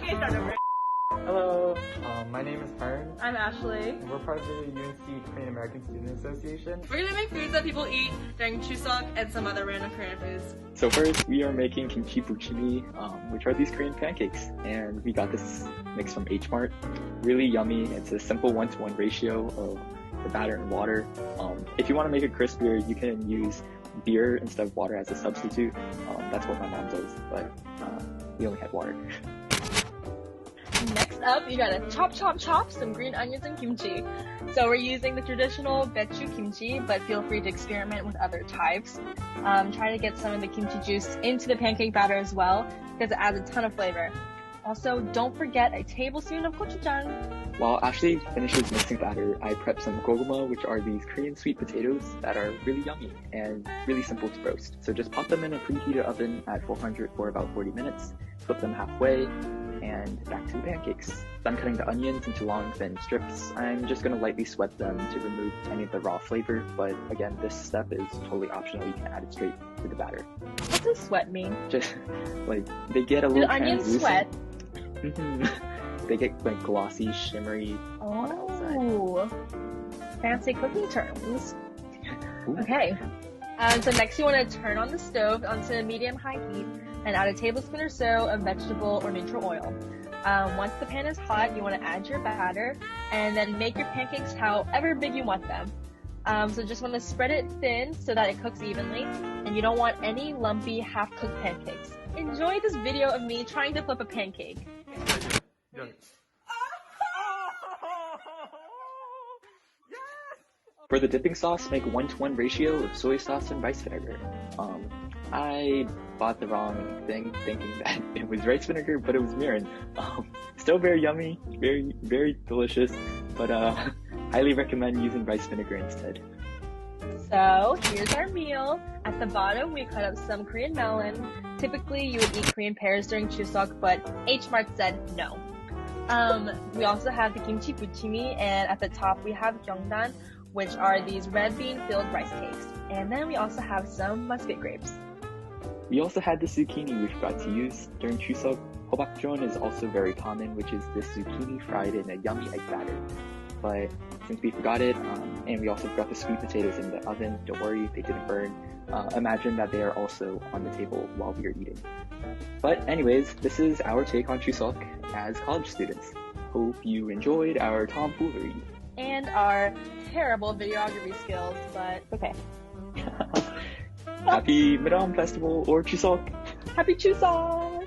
Okay, start over. Hello, my name is Pern. I'm Ashley. And we're part of the UNC Korean American Student Association. We're gonna make foods that people eat during Chuseok and some other random Korean foods. So first, we are making kimchi buchimi, which are these Korean pancakes. And we got this mix from H Mart. Really yummy. It's a simple 1-to-1 ratio of the batter and water. If you want to make it crispier, you can use beer instead of water as a substitute. That's what my mom does, but we only had water. Next up, you gotta chop some green onions and kimchi. So we're using the traditional baechu kimchi, but feel free to experiment with other types. Try to get some of the kimchi juice into the pancake batter as well, because it adds a ton of flavor. Also, don't forget a tablespoon of gochujang. While Ashley finishes mixing batter, I prep some goguma, which are these Korean sweet potatoes that are really yummy and really simple to roast. So just pop them in a preheated oven at 400 for about 40 minutes, flip them halfway, and back to the pancakes. I'm cutting the onions into long, thin strips. I'm just gonna lightly sweat them to remove any of the raw flavor, but again, this step is totally optional. You can add it straight to the batter. What does sweat mean? Just, like, they get a little onions sweat? They get, like, glossy, shimmery on the outside. Fancy cooking terms. Ooh. Okay. So next you want to turn on the stove onto medium-high heat and add a tablespoon or so of vegetable or neutral oil. Once the pan is hot, you want to add your batter and then make your pancakes however big you want them. So just want to spread it thin so that it cooks evenly, and you don't want any lumpy half-cooked pancakes. Enjoy this video of me trying to flip a pancake. For the dipping sauce, make a 1-to-1 ratio of soy sauce and rice vinegar. I bought the wrong thing, thinking that it was rice vinegar, but it was mirin. Still very yummy, very, very delicious, but highly recommend using rice vinegar instead. So here's our meal. At the bottom, we cut up some Korean melon. Typically, you would eat Korean pears during Chuseok, but H Mart said no. We also have the kimchi buchimi, and at the top we have gyeongdan, which are these red bean filled rice cakes. And then we also have some muscat grapes. We also had the zucchini we forgot to use during Chuseok. Hobakjeon is also very common, which is this zucchini fried in a yummy egg batter. But since we forgot it, and we also forgot the sweet potatoes in the oven, don't worry, they didn't burn. Imagine that they are also on the table while we are eating. But anyways, this is our take on Chuseok as college students. Hope you enjoyed our tomfoolery. And our terrible videography skills, but okay. Happy Midam Festival or Chuseok! Happy Chuseok!